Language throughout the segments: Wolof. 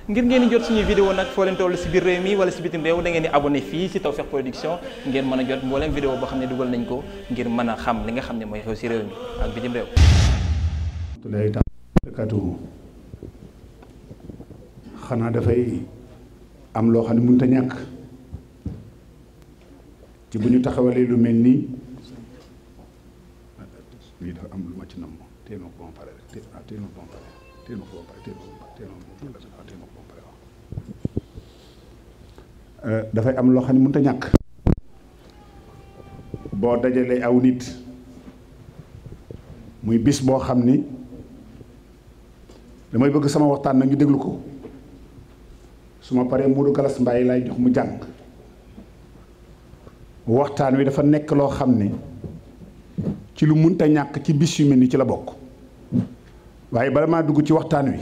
ngir ngeen di jot suñuy vidéo nag foo leen toll si biir réew mi wala si bitim réew da ngeen di abonné fii si Tawfekh Production ngeen mën a jot mbooleem vidéo boo xam ne dugal nañ ko ngir mën a xam li nga xam ne mooy xew si réew mi ak bitim réew. xanaa dafay am loo xam ne mënut a ñàkk ci bu ñu taxawalee lu mel nii lii dafa am lu ma ci namm teel ma ko ba pare rek teel ma ko ba pare teel ma ko ba pare dafay am loo xam ne mënut a ñàkk boo dajalee aw nit muy bis boo xam ni damay bëgg sama waxtaan nag ñu déglu ko su ma paree Modou Galas Mbaye lay jox mu jàng waxtaan wi dafa nekk loo xam ne ci lu munta ñàkk ci bis yu mel ni ci la bokk waaye bala maa dugg ci waxtaan wi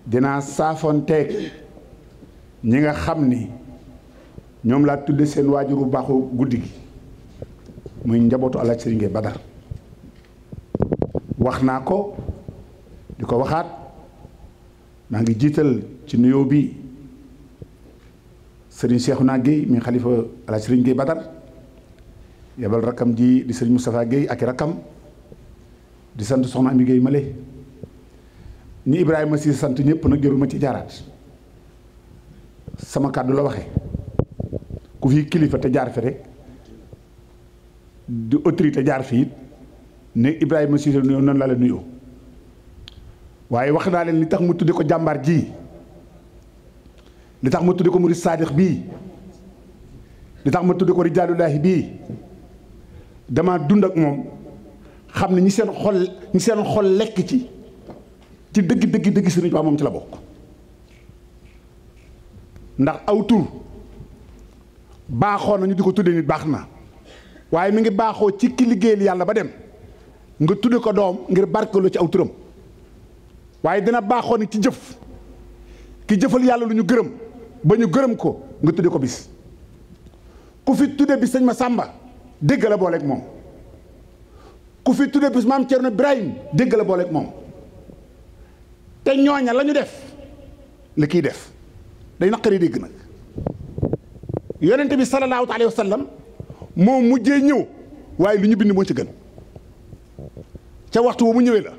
dinaa saafonteeg ñi nga xam ni ñoom laa tudde seen waajuru baaxu guddi gi muy njabootu Alaaji Sëriñ Gueye Badar wax naa ko di ko waxaat maa ngi jiital ci nuyoo bi Serigne Cheikhouna Gueye mi xalifa Alaaji Sëriñ Gueye Badar yebal rakkam ji di Serigne Moustapha Gueye ak i rakkam di sant soxna Ami Gueye Male ñi Ibrahima si sant ñëpp nag jarul ma ci jaaraat sama kàddu la waxe ku fi kilifa te jaar fi rek di autorité jaar fi it ne Ibrahima si nuyoo noonu la la nuyoo waaye wax naa leen li tax mu tudde ko jàmbaar ji li tax ma tudde ko murid saadix bii li tax ma tudde ko rijaalullaahi bii dama dund ak moom xam ne ñi seen xol lekk ci dëgg Sëriñ Tuubaa moom ci la bokk ndax aw tur baaxoo nañu di ko tudde nit baax na waaye mi ngi baaxoo ci ki liggéeyal yàlla ba dem nga tudde ko doom ngir barkeloo ci aw turam waaye dina baaxoo ni ci jëf ki jëfal yàlla lu ñu gërëm ba ñu gërëm ko nga tudde ko bis ku fi tudde bis sëñ Masamba dégg la booleeg moom ku fi tudde bis maam Cerno Ibrahim dégg la booleeg moom te ñooña la ñu def li kiy def day naqari dégg nag yonente bi salallaahu alayhi wa sallam moo mujjee ñëw waaye lu ñu bind moo ci gën ca waxtu wa mu ñëwee la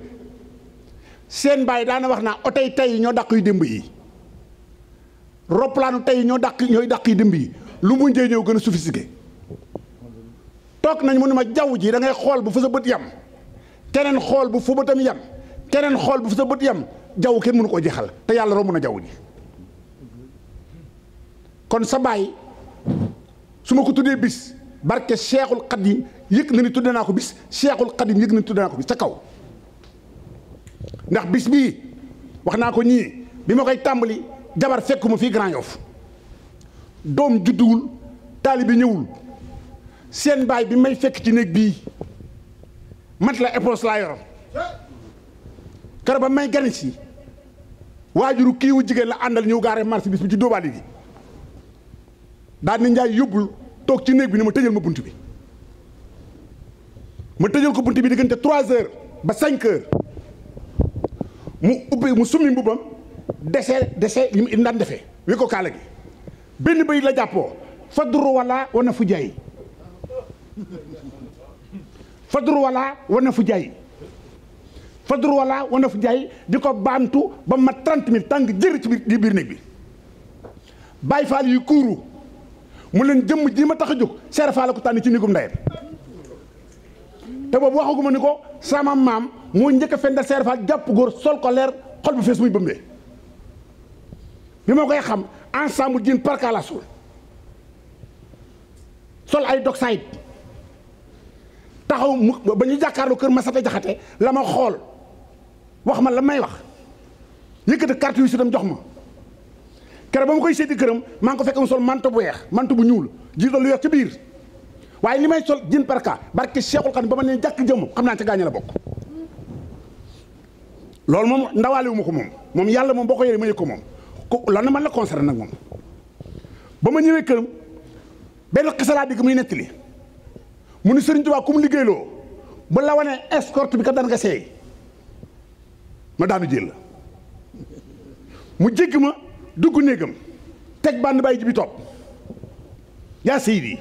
seen baay daana wax naa otey tey ñoo dàq yu démb yi roplaanu tey ñooy dàq yu démb yi lu mu njëy ñëw gën a sophistiqué toog nañ mu ne ma jaww ji da ngay xool bu fa sa bët yam keneen xool bu fa bëtam yam keneen xool bu fa sa bët yam jaww kenn mënu koo jeexal te yàlla romb na jaww ji kon sa baay su ma ko tuddee bis barke Cheikhul Khadim yëg na ni tudde naa ko bis Cheikhul Khadim yëg na ni tudde naa ko bis ca kaw ndax bis bii wax naa ko ñii bi ma koy tàmbali jabar fekkuma fii Grand Yoff doom judduwul taalibe ñëwul seen baay bi may fekk ci néeg bii mat la épouse laa yor kër ba may gani si waajuru kii wu jigéen la àndal ñëw gaare marché bis bi ci dóobaali gi daal ni njaay yóbbul toog ci néeg bi ni ma tëjal ma bunt bi ma tëjal ko bunt bi diggante 3 heures ba 5 heures mu summi mbubbam dese li mu daan defee wi ko kaala gi benn bayit la jàppoo fadru wala wana fu jaay fadru wala wana fu jaay fadru wala wana fu jaay di ko baamtu ba ma 30 minutes tàng jër ci biir néeg bi Baay Faal yi kuuru mu leen jëmm ji ma tax a jóg Seera Faal la ko tànn ci néegum ndeyam te boobu waxaguma ni ko sama maam moo njëkk a fendal Seera Faal jàpp góor sol ko leer xol bu fees muy bëmbee bi ma koy xam ensemble jin parka la sol ay dog sayit taxaw mu ba ñu jàkkaarloo kër Masata Jaxate la ma xool wax ma la may wax yëkkati carte yu si dem jox ma keroog ba ma koy seeti këram maa ngi ko fekk mu sol manto bu weex manto bu ñuul jiital lu weex ci biir waaye li may sol jin parka barke Cheikhul Khadim ba ma nee jàkk jëm xam naa ca gaañ la bokk loolu moom ndawaale ma ko moom yàlla moom boo ko yoree ma yëg ko moom lan na man la concerné nag moom ba ma ñëwee këram benn xisalaa di ko muy nettali mu ni Sëriñ Tuubaa ku mu liggéeyloo ba la wane escorte bi ka daan nga seey ma daanu jël la mu jéggi ma dugg néegam teg bànn bàyyi ji bi toog yaa Seydi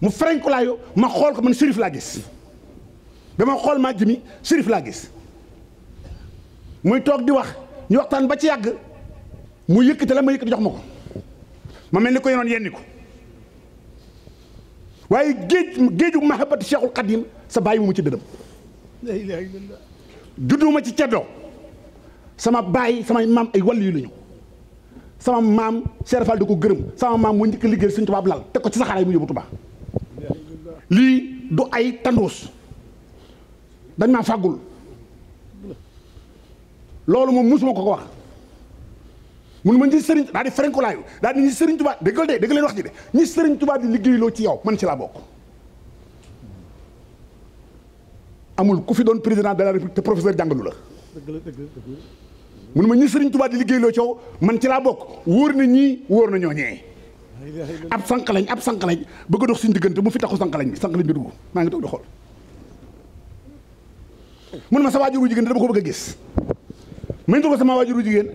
mu ferenkulaayu ma xool ko man Chérif laa gis ba ma xool maa jimi Chérif laa gis muy toog di wax ñu waxtaan ba ci yàgg mu yëkkate la ma yëkkati jox ma ko ma mel ni ko yenoon yenni ko waaye géeju mahabbati Cheikhul Khadim sa bàyyi mu ci dëdëm la ilaha illallah judduma ci ceddoo sama baay samay maam ay wàll yu lañu sama maam Cheikh Fall di ko gërëm sama maam mu njëkk liggéey Sëñ Tuubaa lal teg ko ci saxaaraay mu yóbbu Tuubaa lii du ay tanduus dañ maa fàggul loolu moom musuma ko wax mun ma ñi sëriñ daal di ferenkulaayu daal di ñi sëriñ Tuubaa déggal de dégg leen wax ji de ñi sëriñ Tuubaa di liggéeyloo ci yow man ci laa bokk amul ku fi doon président de la République te professeur jàngalu la mun ma ñi sëriñ Tuubaa di liggéeyloo ci yow man ci laa bokk wóor na ñii wóor na ñoo ñee ab sànq lañ bëgg a dox suñu diggante mu fi taxu sànq lañ bi dugg maa ngi toog di xool mun ma sa waajuru jigéen dama ko bëgg a gis mañ ko sama waajuru jigéen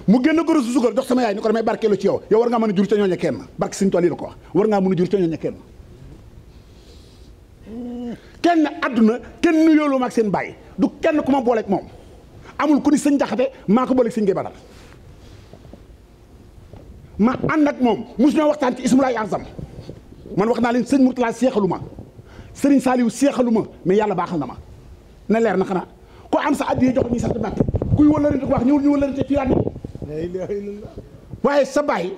mu génn goro su sukar jox sama yaay ni ko damay barkeelu ci yow war ngaa mën a jur ca ñooña kenn barke Sëñ Tuubaa la ko wax war ngaa mën a jur ca ñooña kenn àdduna kenn nuyooloo ma ak seen bàyyi du kenn ku ma booleeg moom amul ku ni sëñ Jaxate maa ko booleeg sëñ Gey Badar ma ànd ak moom mosu ñoo waxtaan ci ismulaay azam man wax naa leen sëñ Murtala seexalu ma sëriñ Saaliw seexalu ma mais yàlla baaxal na ma na leer na xanaa ko am sa addiye jox ñuy sant Mbàkke kuy wëlërante ko wax ñëwul ñu wëlërante fii la ilaha illallah waaye sa baay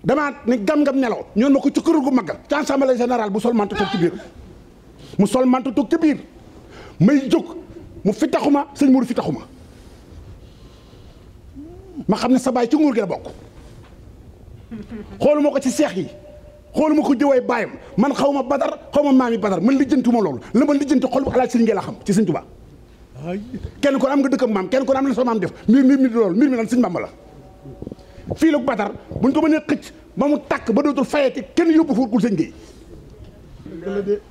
damaa ne gam-gam nelaw ñoon ma ko ci kër gu mag ci assemblée générale bu sol manto toog ci biir mu sol manto toog ci biir may jóg mu fi taxuma sëñ Mourou fi taxuma ma xam ne sa baay ci nguur gi la bokk xooluma ko ci seex yi xooluma ko jëwee baayam man xaw ma Badar xaw ma maami Badar man lijjantuma loolu la ma lijjanti xol bu alaaj sëriñ Ngey la xam ci sëñ Tuubaa kenn kon am nga dëkkam maam kenn kon am la sa maam def mbir mi loolu mbir mi lan sëñ Bamba la fii la Badar buñ ko mënee xëcc ba mu tàkk ba dootul fayati kenn yóbbu fuurkul sëñ Ngey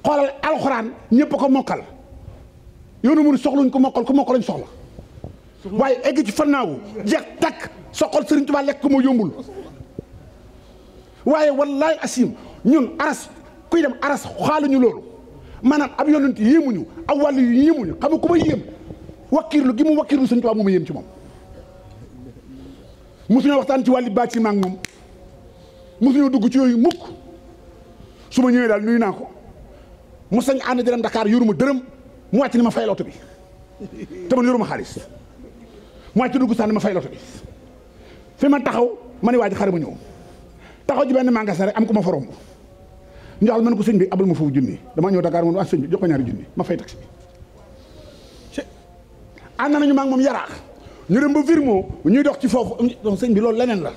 xoolal alxuraan ñëpp a ko mokkal yoonu mu soxluñ ko mokkal lañ soxla waaye egg ci fannaawu jeex takk soxal sëriñ Tuubaa lekk ko moo yombul waaye wallaay asim ñun aras kuy dem aras xaaluñu loolu maanaam ab yonent yéemuñu ab wàllu yu yéemuñu xam nga ku ma yéem wakkiirlu gi mu wakkiirlu sëñ Tuubaa mu ma yéem ci moom mosuñoo waxtaan ci wàllu baat ci maag moom mosuñoo dugg ci yooyu mukk su ma ñëwee daal nuyu naa ko mu sañ ànd di dem Dakar yoruma dërëm mu wàcc ni ma fay loto bi te man yoruma xaalis mu wàcc dugg sànni ma fay loto bi fi ma taxaw ma ne waa ji xare ma ñëw taxaw ji benn magasin rek am ko ma fa romb njoxal ma ne ko sëñ bi abal ma foofu junni dama ñëw Dakar moom waa sëñ bi jox ko ñaari junni ma fay taxi bi ànd nañu maag moom yaraax ñu dem ba Virmo ñuy dox ci foofu donc sëñ bi loolu leneen la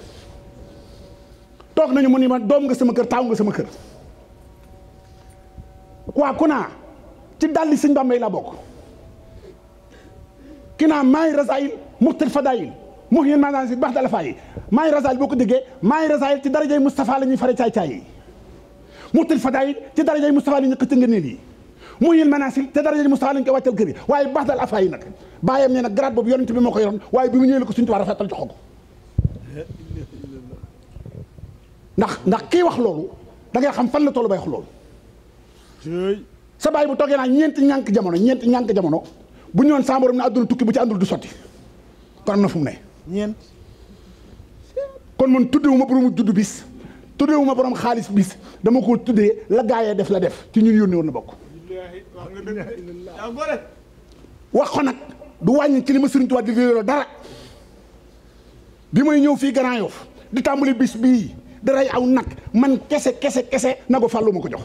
toog nañu mu ni ma doom nga sama kër taaw nga sama kër waa ku naa ci dalli sëñ Bamba yi la bokk ki naa maay rasaayil muxtal fadaayil mu yéen maanaam si baax dala faa yi maay rasaayil boo ko déggee maay rasaayil ci darajay Moustapha la ñuy fare caay-caay yi muxtal fadaayil ci darajay Moustapha la ñuy xëcc ngëneel yi mu yéen maanaam si te darajay Moustapha la ñu koy wàccal kër yi waaye baax dal afaa yi nag bàyyam ne nag grade boobu yonent bi moo ko yoroon waaye bi mu ñëwee la ko suñu tubaab rafetal jox ko ndax kii wax loolu da ngay xam fan la tollu bay wax loolu sa baay bu toogee naa ñeenti ñànk jamono bu ñëwoon sa borom ne àdduna tukki bu ci àndul du sotti kon am na fu mu ne ñeent kon man tuddewuma borom juddu bis tuddewuma borom xaalis bis dama ko tuddee la gaayee def la def ci ñun yónni woon na bokk wax ko nag du wàññi ci li ma Sëriñ Tuubaa di liggéeyoo dara bi may ñëw fii Grand Yoff di tàmbali bis bii di rey aw nag man kese na ko fàllu ma ko jox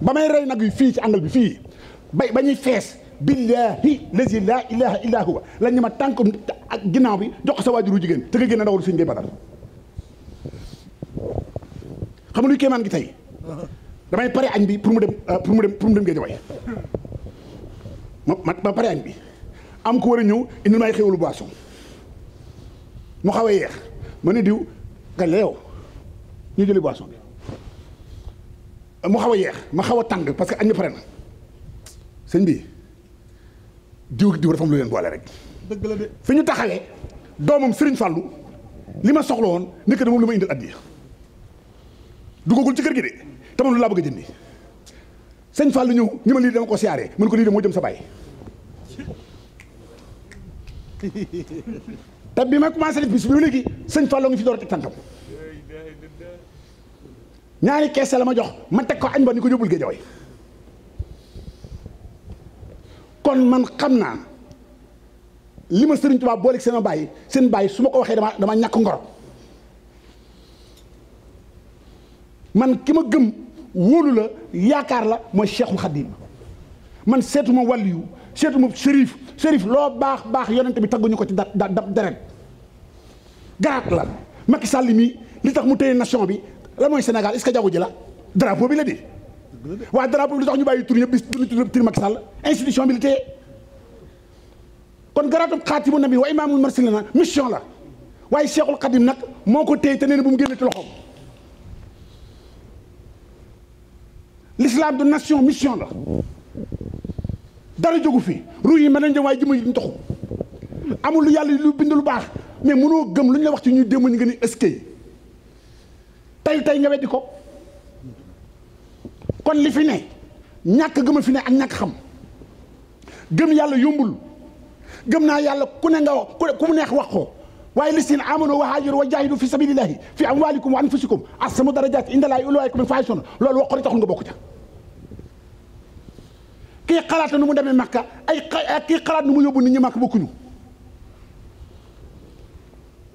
ba may rey nag yi fii ci angal bi fii ba ñuy fees billahi lazi la ilaha illa huwa la ñu ma tànk ak ginnaaw bi jox ko sa waajuru jigéen te nga génne ndawal Sëñ Ngey Badar xam nga luy kéemaan gi tey damay pare añ bi pour mu dem Géejawaay ma pare añ bi am ko war a ñëw indi may xéwalu boisson mu xaw a yeex ma ne diw nga leew ñu jëli boisson bi mu xaw a yeex ma xaw a tàng parce que añ bi pare na sëñ bi diw dafa am lu leen boole rek dëgg la de. fi ñu taxawee doomam Serigne Fallou li ma soxla woon nekk na moom lu ma indil addiya dugagul ci kër gi de te man lu laa bëgg a jëndi sëñ Fallou ñëw ñu ma lii dama ko siyaaree mën ko lii de moo jëm sa baay te bi ma commencé def bis bi léegi sëñ Fallou ngi fi door a teg tànkam ñaari kees la ma jox ma teg ko añ ba ni ko yóbbul Géejawaay kon man xam naa li ma Sëriñ Tuubaa booleeg seen baay su ma ko waxee dama ñàkk ngoro man ki ma gëm wóolu la yaakaar la mooy Cheikhul Khadim man seetuma wàlliyu seetuma sérif loo baax yonent bi tagguñu ko ci deret garaat la Macky Sall mii li tax mu téye nation bi la mooy Sénégal est-ce que jaww ji la drapeau bi la di waa drapeau bi lu tax ñu bàyyi tur yëpp bis duñu tur Macky Sall institution bi la téye kon garaatu xaatimu nabi wa imaamul mursalina mission la waaye Cheikhul Khadim nag moo ko téye te nee na bu mu génne ci loxoom l'islam de nation mission la dara jógu fi ru yi mën nañ jëm waaye jëmm yi duñ taxu amul lu yàlla lu bind lu baax mais mënoo gëm lu ñu la wax ci ñuy démb ñu nga ni eskay tey nga weddi ko kon li fi ne ñàkk gëm a fi ne ak ñàkk xam gëm yàlla yombul gëm naa yàlla ku ne nga wax ku mu neex wax ko waaye lisina amanu wa haajaru wa jaahidu fi sabilillahi fi amwalikum wa anfusikum ahsanu darajat inda llahi ulaikum faizun loolu wax ko li taxul nga bokk ca kii xalaat nu mu demee Makka kii xalaat nu mu yóbbu nit ñi Makka bokkuñu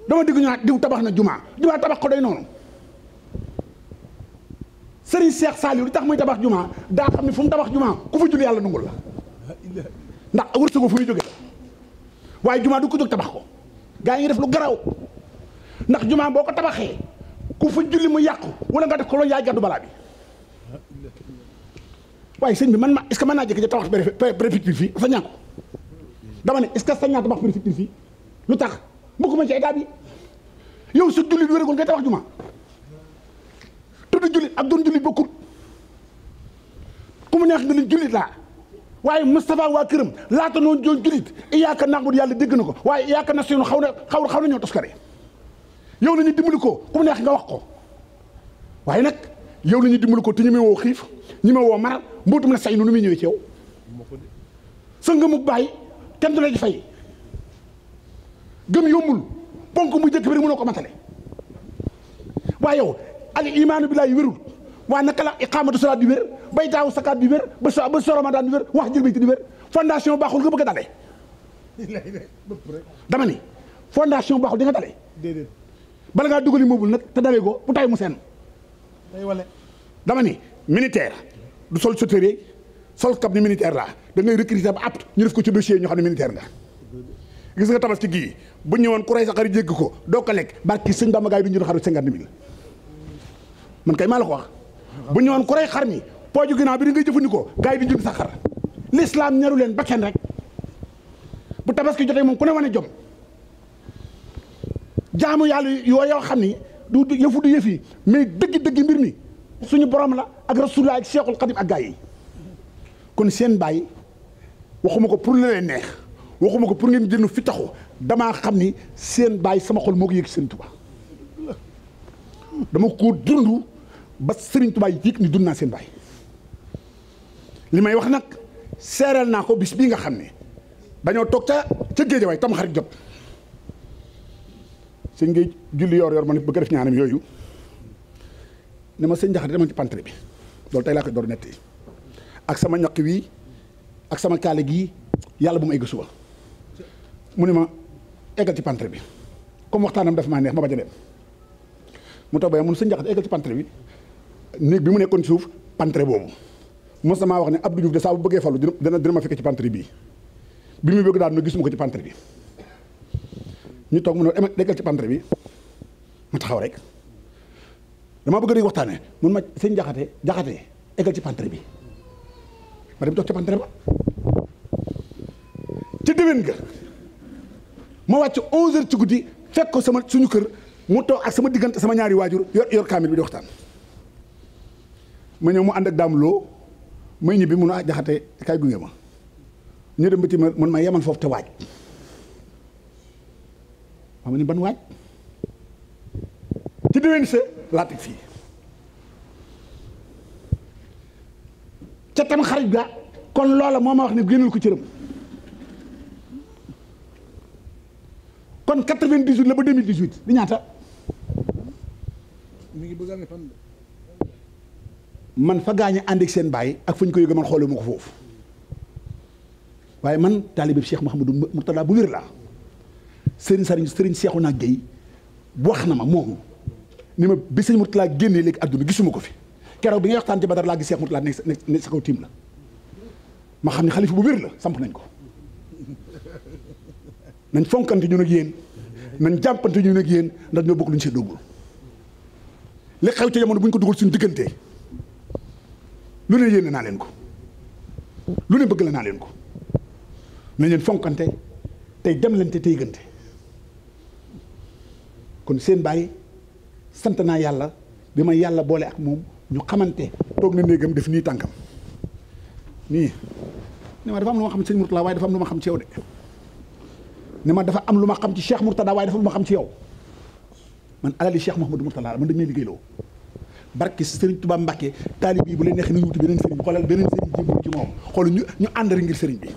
dama digg ñu diw tabax na jumaa tabax ko doy noonu Serigne Cheikh Saliou li tax muy tabax jumaa daa xam ne fu mu tabax jumaa ku fa julli yàlla nungul la ndax wërsëgu fu muy jóge la waaye jumaa du ko jóg tabax ko gaa yi ngi def lu garaw ndax jumaa boo ko tabaxee ku fa julli mu yàqu wala nga def ko loolu yaay gàddu balaa bi waaye sëñ bi est-ce que mën naa jëkk tabax préfecture fii sa ñàkk dama ne est-ce que sa ñàkk tabax préfecture fii lu tax bokkuma ci état bi yow su jullit wéragul ngay tabax jumaa tudd jullit ak doon jullit bokkul ku mu neex nga ni jullit laa waaye Moustapha waa këram laata noonu doon jullit iyaaka na'budu yàlla dégg na ko waaye iyaaka nasta'iin xaw na ñoo toskare yow la ñuy dimbali ko ku mu neex nga wax ko waaye nag yow la ñuy dimbali ko te ñi may woo xiif ñi may woo maral mbootum la say nu muy ñëwee ci yow sa ngëmug bàyyi kenn du la di fay gëm yombul ponk mu jëkk bi rek mënoo ko matale waaye yow al imaanu billaahi wérul waa naka la iqaamatu salaat di wér bay taawu sakaat di wér ba so ramadan di wér wax jël bayti di wér fondation baaxul nga bëgg a dalee dama ni fondation baaxul di nga dalee bala ngaa dugali moobul nag te dalee ko bu tay mu seen dama ni militaire du sol sauteré sol cap ni militaire laa da ngay recruter ba apte ñu def ko ci dossier ñu xam ne militaire nga gis nga tabaski gii bu ñëwoon ku rey sa xarit jéggi ko doo ko lekk barki sëñ Bamba gaay du ñu xaru 50 000 man kay maa la ko wax bu ñëwoon ku rey xar mi pooju ginnaaw bi di ngay jëfandikoo gars yi di jënd sa xar l'islam ñaru leen ba kenn rek bu tabaski jotee moom ku ne wane jom jaamu yàlla yoo xam ni du yëfu du yëf yi mais dëgg mbir mi suñu borom la ak rasulullah ak Cheikhul Khadim ak gars yi kon seen baay waxuma ko pour la leen neex waxuma ko pour ngeen jënd fi taxu damaa xam ni seen baay sama xol moo ko yëg Serigne Touba dama ko dund ba Serigne Touba yëg ni dund naa seen baay li may wax nag seereel naa ko bis bii nga xam ne dañoo toog ca Géejawaay tam xarit jot sëñ ngay julli yor ma ne bëgg a def ñaanam yooyu ne ma sëñ Jaxate dama ci pantre bi loolu tey laa koy door netti ak sama ñaq wi ak sama kaale gii yàlla bu mu egg suba mu ne ma eggal ci pantre bi comme waxtaanam dafa maa neex ma bañ a dem mu toog ba mun sëñ Jaxate eggal ci pantre bi néeg bi mu nekkoon ci suuf pantre boobu mos na maa wax ne Abdou Diouf de saa bu bëggee falu dina ma fekk ci pantre bii bi muy bëgg daal na gisuma ko ci pantre bi ñu toog mu ne eggal ci pantre bi ma taxaw rek dama bëgg di waxtaane mun ma sëñ Jaxate eggal ci pantre bi ma dem toog ci pantre ba ci déwén ga ma wàcc 11h ci guddi fekk ko suñu kër mu toog ak sama diggante sama ñaari waajur yor kaamil bi di waxtaan ma ñëw mu ànd ak daam loo may ñibbi mun a Jaxate kay gunge ma ñu dem ba ci man ma yemal foofu te waaj xam nga ni ban waaj ci déwén sa laa teg fii ca tam xarit ga kon loola moo ma wax ne génnal ko cëram kon 98 la ba 2018 di ñaata mi ngi bëgg a ne fan man fa gaañe ànd ak seen bàyyi ak fu ñu ko yëge man xoolee ma ko foofu waaye man taalibe Cheikh Mouhamadou Mourtada bu wér laa sëriñ Cheikhouna Gueye wax na ma moom ni ma bi sëñ Mourtada génnee léegi àdduna gisuma ko fi keroog bi ngay waxtaan ci Badar laa gis Cheikh Mourtada ne sa kaw tiim la ma xam ne xalifa bu wér la samp nañ ko nañ fonkante ñun ak yéen nañ jàmpante ñun ak yéen ndax ñoo bokk lu ñu see doggul li xew ci jamono bu ñu ko dugal suñu diggante lu ne yéene naa leen ko lu ne bëgg la naa leen ko nañ leen fonkante tey demlante tey gënte kon seen bàyyi sant naa yàlla bi ma yàlla boole ak moom ñu xamante toog na néegam def nii tànkam nii ne ma dafa am lu ma xam ci sëñ Mourtada waaye dafa am lu ma xam ci yow de ne ma dafa am lu ma xam ci Cheikh Mourtada waaye dafa lu ma xam ci yow man alali Cheikh Mouhamadou Mourtada man dañ may liggéeyloo barki Serigne Touba Mbacké taalib yi bu leen neexee nañu wuti beneen sëriñ xoolal beneen sëriñ jébbalu ci moom xool ñu àndari ngir sëriñ bi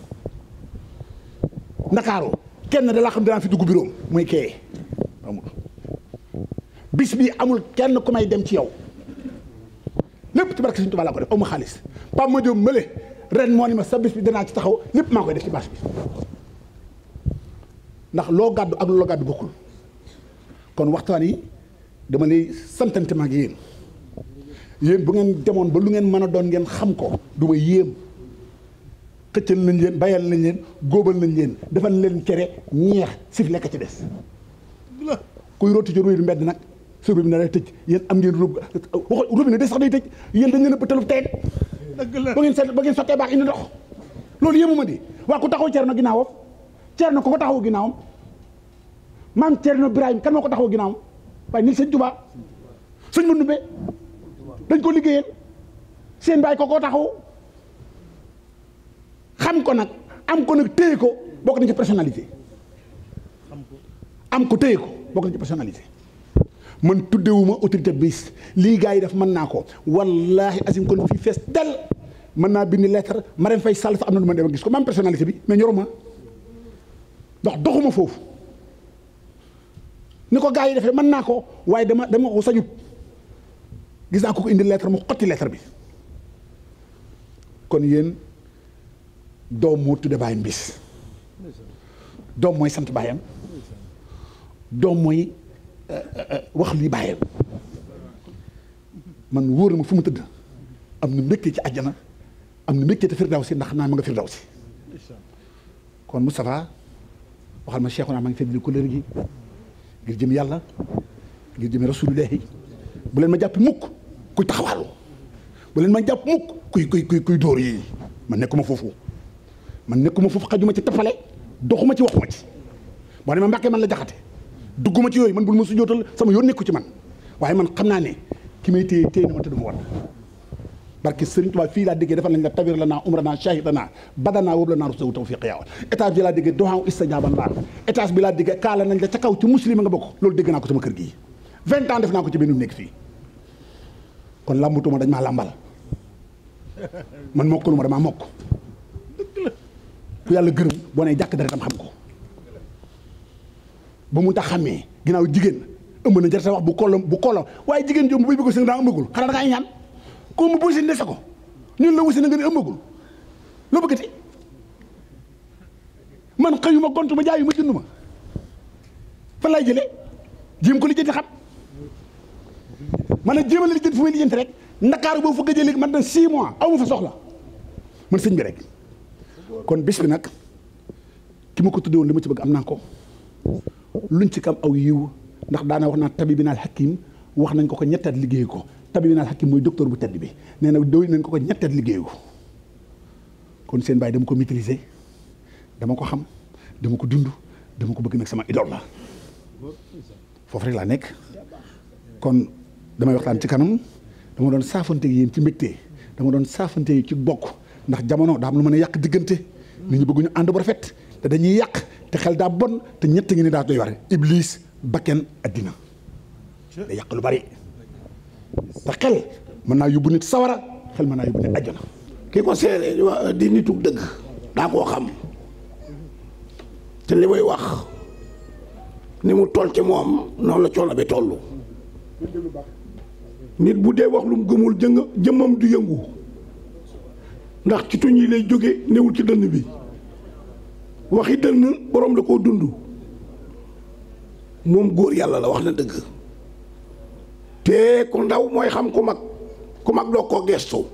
Ndakaaru kenn da laa xam dinaa fi dugg biroom muy kee amul bis bi amul kenn ku may dem ci yow lépp ci barki Serigne Touba laa ko def amu xaalis Pape Madiop Mbale ren moo ni ma sa bis bi danaa ci taxaw lépp maa koy def ci bâche bi ndax loo gàddu ak loo gàddu bokkul kon waxtaan yi dama lay santante ma ak yéen bu ngeen demoon ba lu ngeen mën a doon ngeen xam ko du ma yéem xëccal nañ leen bayal nañ leen góobal nañ leen defal leen cere ñeex sif lekk ci des kuy rooti ci ruy mbedd nag sur bi na lay tëj yéen am ngeen robinet day sax day tëj yéen dañ leen a bëttalu teen ba ngeen sottee baax indi ndox loolu yéemu ma di waa ku taxaw Ceerno ginnaawam Ceerno ko taxaw ginnaawam maam Ceerno Birahim kan moo ko taxaw ginnaawam waaye ni sëñ Tuubaa sëñ ma numbe dañ ko liggéeyal seen baay ko taxaw xam ko nag am ko nag téye ko bokk nañ ci personnalité am ko téye ko bokk nañ ci personnalité man tuddewuma autorité bis lii gars yi def mën naa ko wallaahi asim kon fii fees del mën naa bind lettre Marème Faye Sall fa am na lu ma dem a gis ko ma am personnalité bi mais ñoruma ndax doxuma foofu ni ko gars yi defee mën naa ko waaye dama ko sañut gis naa ko indi lettre mu xotti lettre bi kon yéen doom moo tudde baayam bis doom mooy sant baayam doom mooy wax lii baayam man wóor na ma fu mu tëdd am na mbégte ci àjjana am na mbégte te Firdawsi ndax naa ma nga Firdawsi kon Moustapha waxal ma Cheikhouna maa ngi fedd li couleur gi ngir jëm yàlla ngir jëm rasulullahi bu leen ma jàpp mukk kuy taxawaalu bu leen ma jàpp mukk kuy dóor yi man nekkuma foofu xajuma ci tappale doxuma ci waxuma ci boo ne ma Mbàkke man la jaxate dugguma ci yooyu man bul ma su jootal sama yoon nekku ci man waaye man xam naa ne ki may téye na ma te du ma war barke Sëriñ Tuubaa fii laa déggee defal nañ la tabir la naa umra naa shahid la naa badanaa wóob la naa rusawu tawfiq yaawa étage bi laa déggee doxaaw istijaban laa étage bi laa déggee kaala nañ la ca kaw ci muslima nga bokk loolu dégg naa ko sama kër gii 20 ans def naa ko ci benn nekk fii kon làmbutuma dañ maa làmbal man mokkaluma damaa mokk ku yàlla gërëm boo nee jàkk dara tam xam ko ba mu tax xàmmee ginnaaw jigéen ëmb na jar sa wax bu kollam waaye jigéen jom bu bay bëgg sëñ daa ëmbagul xanaa da ngaa ñaan ko mu buusi ndese ko ñun la wusi na nga ne ëmbagul loo bëggati man xëyuma gontu ma jaayu ma jënd ma fan laay jëlee jéem ko lijjanti xam man a jéem a la lijjanti fu may lijjanti rek Ndakaaru boobu fa gëjee léegi man na 6 mois aw ma fa soxla man sëñ bi rek kon bis bi nag ki ma ko tuddee woon li ma ci bëgg am naa ko luñ ci kam aw yiw ndax daana wax naa tabibinal hakim wax nañ ko ñetteet liggéey ko tabibinal hakim mooy docteur bu tedd bi nee na doy nañ ko ñetteet liggéey ko kon seen baay dama ko maîtriser dama ko xam dama ko dund dama ko bëgg nag sama idole la foofu rek laa nekk kon damay waxtaan ci kanam dama doon saafante yéen ci mbégte dama doon saafante yi ci bokk ndax jamono daa am lu mën a yàq diggante nit ñi bëgguñu ànd bu rafet te dañuy yàq te xel daa bon te ñett ngi ne daa doy war iblis bakken addina day yàq lu bari te xel mën naa yóbbu nit sawara xel mën naa yóbbu nit àjjana. ki ko seere di nitu dëgg daa koo xam te li muy wax ni mu toll ci moom noonu la coono bi toll. nit bu dee wax lu mu gëmul jëmmam du yëngu ndax ci tuñ yi lay jóge newul ci dënn bi waxi dënn borom da koo dund moom góor yàlla la wax na dëgg te ku ndaw mooy xam ku mag doo ko gestu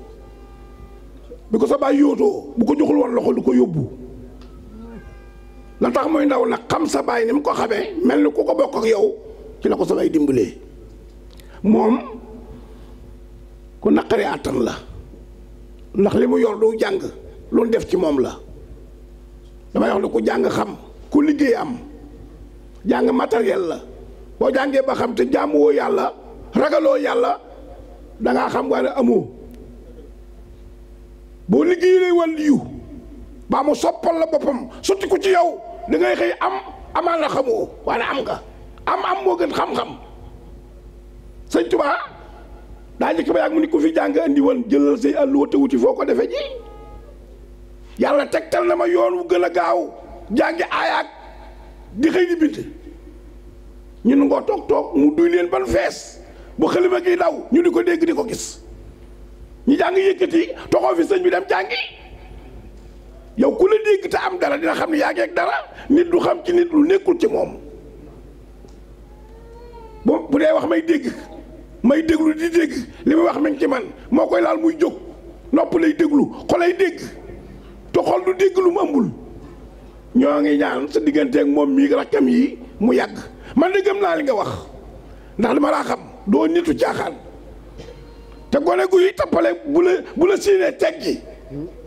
bi ko sa baay yóotoo bu ko joxul woon loxo du ko yóbbu la tax mooy ndaw nag xam sa baay ni mu ko xamee mel ni ku ko bokk ak yow ci la ko sa baay dimbalee moom ku naqari àttan la ndax li mu yor du jàng loolu def ci moom la damay wax ne ku jàng xam ku liggéey am jàng matériel la boo jàngee ba xam te jaamuwoo yàlla ragaloo yàlla dangaa xam waaye amoo boo liggéey lay wàll yu baa mu soppal la boppam sotti ko ci yow da ngay xëy amaan la xamoo waaye am nga am moo gën xam-xam sëñ Tuubaa daa jëkk ba yàgg mu ni ku fi jàng andi woon jëlal say àlluwa te wuti foo ko defe ji yàlla tegtal na ma yoon wu gën a gaaw jàngi aayaat di xëy di bind ñu nu ngoo toog mu duy leen ban fees bu xalima gi daw ñu di ko dégg di ko gis ñu jàng yëkkati toxoo fi sëñ bi dem jàngi yow ku la dégg te am dara dina xam ne yaa ngi ak dara nit du xam ci nit lu nekkul ci moom bu dee wax may déglu di dégg li muy wax mi ngi ci man moo koy laal muy jóg nopp lay déglu xolay dégg te xol du dégg lu mu ëmbul ñoo ngi ñaan sa digganteeg moom mii rakkam yi mu yàgg man de gëm naa li nga wax ndax dama laa xam doo nitu caaxaan te gone guy tappale bu la siinee teggi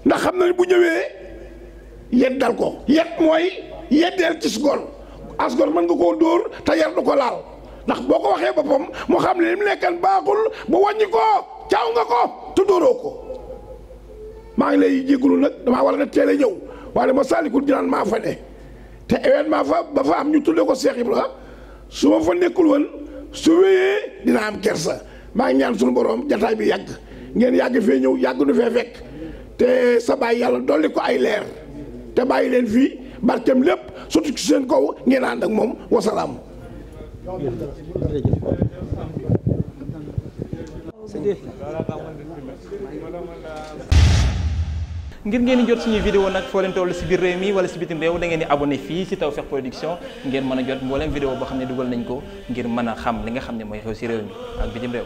ndax xam na ne bu ñëwee yeddal ko yet mooy yeddeel ci sgor asgor mën nga koo dóor te yar du ko laal ndax boo ko waxee boppam mu xam ne li mu nekkan baaxul bu wàññi ko caaw nga ko te dóoroo ko maa ngi lay jégalu nag damaa war a teel a ñëw waaye ma Masaalikul Jinaan maa fa ne te événement ba fa am ñu tuddee ko Cheikh Ibra su ma fa nekkul woon su wéyee dina am kersa maa ngi ñaan suñu borom jataay bi yàgg ngeen yàgg fee ñëw yàgg nu fee fekk te sa bàyyi yàlla dolli ko ay leer te bàyyi leen fii barkeem lépp surtout ci seen kaw ngeen ànd ak moom wasalaam. ngir ngeen di jot suñuy vidéo nag foo leen toll si biir réew mi wala si bitim réew da ngeen di abonné fii si Tawfekh Production ngeen mën a jot mboolem vidéo boo xam ne dugal nañ ko ngir mën a xam li nga xam ne mooy xew si réew mi ak bitim réew.